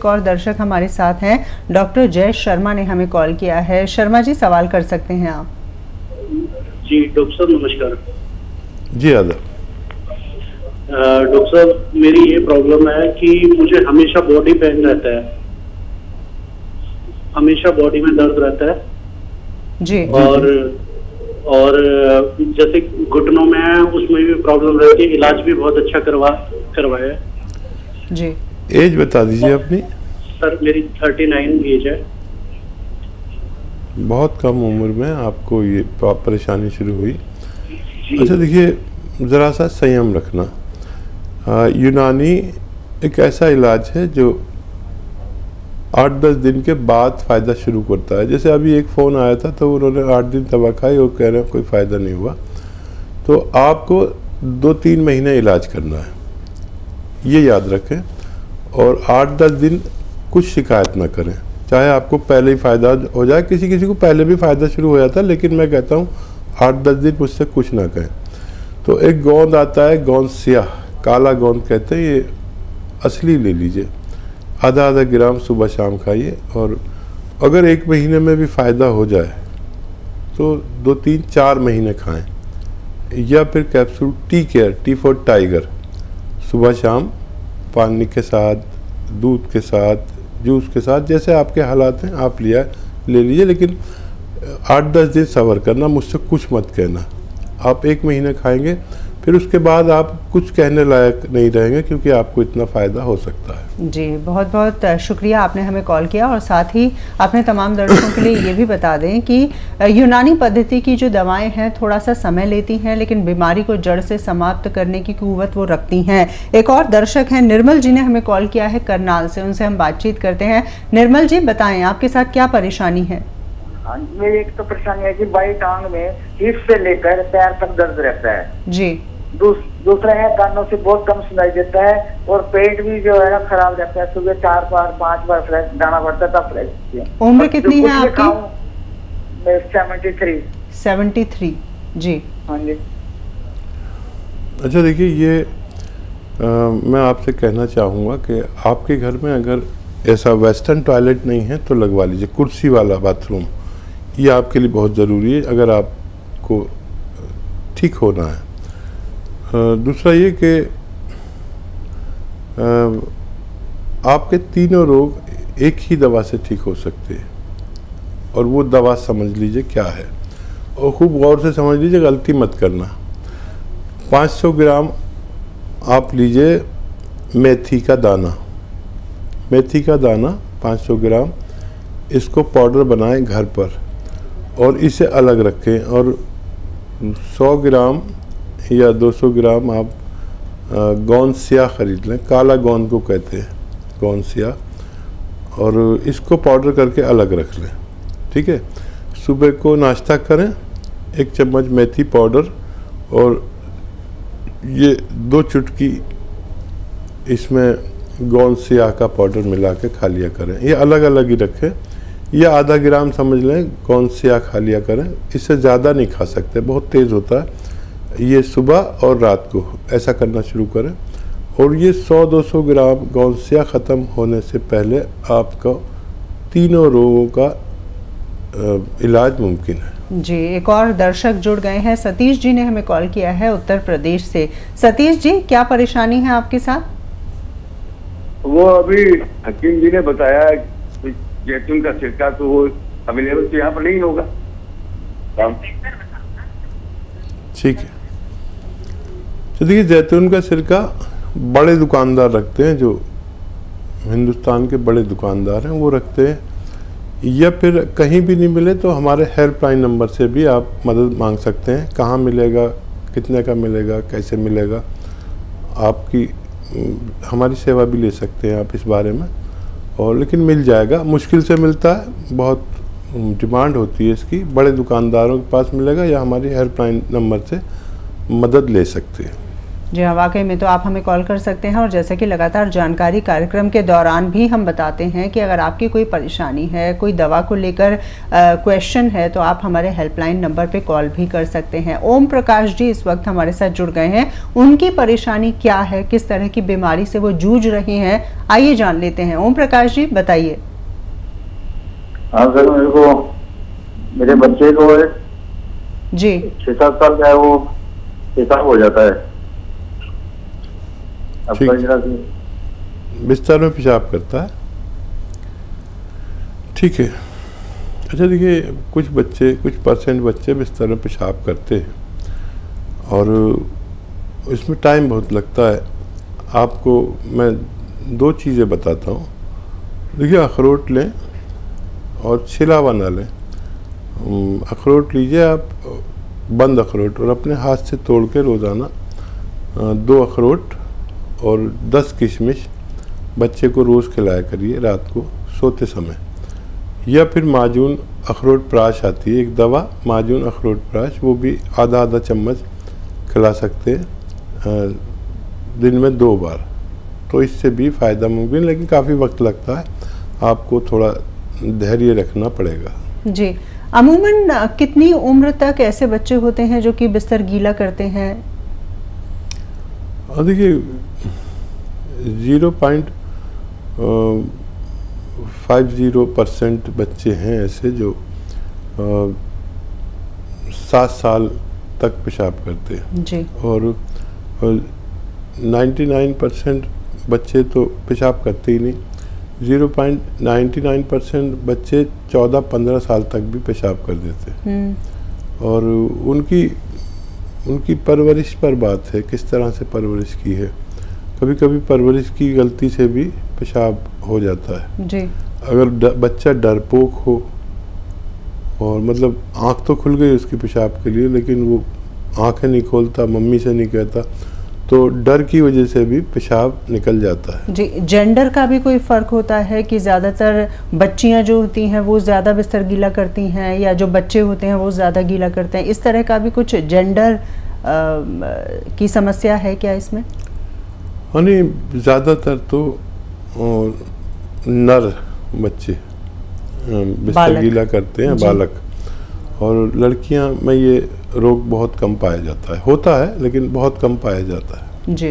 एक और दर्शक हमारे साथ हैं, डॉक्टर जय शर्मा ने हमें कॉल किया है। शर्मा जी, सवाल कर सकते हैं आप। जी डॉक्टर साहब नमस्कार। जी आदा। डॉक्टर साहब मेरी ये प्रॉब्लम है कि मुझे हमेशा बॉडी पेन रहता है, हमेशा बॉडी में दर्द रहता है जी। और जैसे घुटनों में है उसमें भी प्रॉब्लम रहती है, इलाज भी बहुत अच्छा करवाया जी। एज बता दीजिए अपनी। सर मेरी 39 एज है। बहुत कम उम्र में आपको ये परेशानी शुरू हुई। अच्छा देखिए, ज़रा सा संयम रखना। यूनानी एक ऐसा इलाज है जो 8-10 दिन के बाद फ़ायदा शुरू करता है। जैसे अभी एक फ़ोन आया था तो उन्होंने 8 दिन दवा खाई और कह रहे हैं कोई फ़ायदा नहीं हुआ। तो आपको 2-3 महीने इलाज करना है, ये याद रखें। और 8-10 दिन कुछ शिकायत ना करें, चाहे आपको पहले ही फ़ायदा हो जाए। किसी किसी को पहले भी फ़ायदा शुरू हो जाता है, लेकिन मैं कहता हूँ 8-10 दिन मुझसे कुछ ना कहें। तो एक गोंद आता है, गोंद स्याह, काला गोंद कहते हैं, ये असली ले लीजिए। आधा ग्राम सुबह शाम खाइए। और अगर 1 महीने में भी फ़ायदा हो जाए तो 2-3-4 महीने खाएं। या फिर capsule tea care, T for tiger, सुबह शाम पानी के साथ, दूध के साथ, जूस के साथ, जैसे आपके हालात हैं आप ले लीजिए। लेकिन 8-10 दिन सब्र करना, मुझसे कुछ मत कहना। आप 1 महीने खाएंगे, फिर उसके बाद आप कुछ कहने लायक नहीं रहेंगे, क्योंकि आपको इतना फ़ायदा हो सकता है। जी, बहुत बहुत शुक्रिया, आपने हमें कॉल किया। और साथ ही आपने तमाम दर्शकों के लिए ये भी बता दें कि यूनानी पद्धति की जो दवाएं हैं थोड़ा सा समय लेती हैं, लेकिन बीमारी को जड़ से समाप्त करने की कुव्वत वो रखती हैं। एक और दर्शक हैं, निर्मल जी ने हमें कॉल किया है करनाल से, उनसे हम बातचीत करते हैं। निर्मल जी बताएं, आपके साथ क्या परेशानी है? हाँ, मेरी एक तो परेशानी है कि बाई टांग में हिप से लेकर पैर तक दर्द रहता है जी। दूसरा है कानों से बहुत कम सुनाई देता है, और पेट भी जो है ना खराब रहता है। सुबह 4 बार 5 बार फ्रेश जाना पड़ता है, तब फ्रेश। उम्र कितनी है आपकी? 73 जी। हाँ जी। अच्छा देखिए, ये मैं आपसे कहना चाहूँगा कि आपके घर में अगर ऐसा वेस्टर्न टॉयलेट नहीं है तो लगवा लीजिए, कुर्सी वाला बाथरूम। ये आपके लिए बहुत ज़रूरी है अगर आपको ठीक होना है। दूसरा ये कि आपके तीनों रोग एक ही दवा से ठीक हो सकते हैं, और वो दवा समझ लीजिए क्या है, और खूब गौर से समझ लीजिए, गलती मत करना। 500 ग्राम आप लीजिए मेथी का दाना। मेथी का दाना 500 ग्राम, इसको पाउडर बनाएं घर पर और इसे अलग रखें। और 100 ग्राम या 200 ग्राम आप गोंद स्याह खरीद लें, काला गोंद को कहते हैं, गोंद स्याह, और इसको पाउडर करके अलग रख लें। ठीक है। सुबह को नाश्ता करें, 1 चम्मच मेथी पाउडर और ये 2 चुटकी इसमें गोंद स्याह का पाउडर मिला के खा लिया करें। ये अलग अलग ही रखें, या आधा ग्राम समझ लें गोंद स्याह खा लिया करें। इससे ज़्यादा नहीं खा सकते, बहुत तेज़ होता है। ये सुबह और रात को ऐसा करना शुरू करें। और ये 100-200 ग्राम गोंद स्याह ख़त्म होने से पहले आपका तीनों रोगों का इलाज मुमकिन है। जी, एक और दर्शक जुड़ गए हैं, सतीश जी ने हमें कॉल किया है उत्तर प्रदेश से। सतीश जी, क्या परेशानी है आपके साथ? वो अभी हकीम जी ने बताया जैतून का सिरका, तो वो अवेलेबल तो यहाँ पर नहीं होगा। ठीक है। तो देखिए, जैतून का सिरका बड़े दुकानदार रखते हैं, जो हिंदुस्तान के बड़े दुकानदार हैं वो रखते हैं। या फिर कहीं भी नहीं मिले तो हमारे हेल्पलाइन नंबर से भी आप मदद मांग सकते हैं। कहाँ मिलेगा, कितने का मिलेगा, कैसे मिलेगा, आपकी हमारी सेवा भी ले सकते हैं आप इस बारे में। और लेकिन मिल जाएगा, मुश्किल से मिलता है, बहुत डिमांड होती है इसकी। बड़े दुकानदारों के पास मिलेगा, या हमारी हेल्पलाइन नंबर से मदद ले सकते हैं। जी हाँ, वाकई में तो आप हमें कॉल कर सकते हैं और जैसे कि लगातार जानकारी कार्यक्रम के दौरान भी हम बताते हैं कि अगर आपकी कोई परेशानी है, कोई दवा को लेकर क्वेश्चन है, तो आप हमारे हेल्पलाइन नंबर पे कॉल भी कर सकते हैं। ओम प्रकाश जी इस वक्त हमारे साथ जुड़ गए हैं। उनकी परेशानी क्या है, किस तरह की बीमारी से वो जूझ रहे हैं, आइए जान लेते हैं। ओम प्रकाश जी बताइए। हाँ सर, मेरे बच्चे को जी 6-7 साल का है, वो पेशाब हो जाता है। बिस्तर में पेशाब करता है, ठीक है। अच्छा देखिए, कुछ परसेंट बच्चे बिस्तर में पेशाब करते हैं और इसमें टाइम बहुत लगता है। आपको मैं 2 चीज़ें बताता हूँ। देखिए, अखरोट लें और छिलावा ना लें। अखरोट लीजिए आप, बंद अखरोट, और अपने हाथ से तोड़ के रोज़ाना 2 अखरोट और 10 किशमिश बच्चे को रोज़ खिलाया करिए रात को सोते समय। या फिर माजून अखरोट प्राश आती है, एक दवा माजून अखरोट प्राश, वो भी आधा चम्मच खिला सकते हैं दिन में 2 बार। तो इससे भी फ़ायदा मुमकिन, लेकिन काफ़ी वक्त लगता है, आपको थोड़ा धैर्य रखना पड़ेगा। जी, अमूमन कितनी उम्र तक ऐसे बच्चे होते हैं जो कि बिस्तर गीला करते हैं? देखिए 0.50% बच्चे हैं ऐसे जो 7 साल तक पेशाब करते हैं जी। और 99% बच्चे तो पेशाब करते ही नहीं। 0.99% बच्चे 14-15 साल तक भी पेशाब कर देते हैं। और उनकी परवरिश पर बात है, किस तरह से परवरिश की है। कभी कभी परवरिश की गलती से भी पेशाब हो जाता है जी। अगर बच्चा डरपोक हो और मतलब आँख तो खुल गई उसकी पेशाब के लिए, लेकिन वो आँखें नहीं खोलता, मम्मी से नहीं कहता, तो डर की वजह से भी पेशाब निकल जाता है। जी, जेंडर का भी कोई फ़र्क होता है कि ज़्यादातर बच्चियां जो होती हैं वो ज़्यादा बिस्तर गीला करती हैं या जो बच्चे होते हैं वो ज़्यादा गीला करते हैं? इस तरह का भी कुछ जेंडर की समस्या है क्या इसमें? हाँ, नहीं, ज़्यादातर तो नर बच्चे बिस्तर गीला करते हैं, बालक। और लड़कियां में ये रोग बहुत कम पाया जाता है, होता है लेकिन बहुत कम पाया जाता है। जी।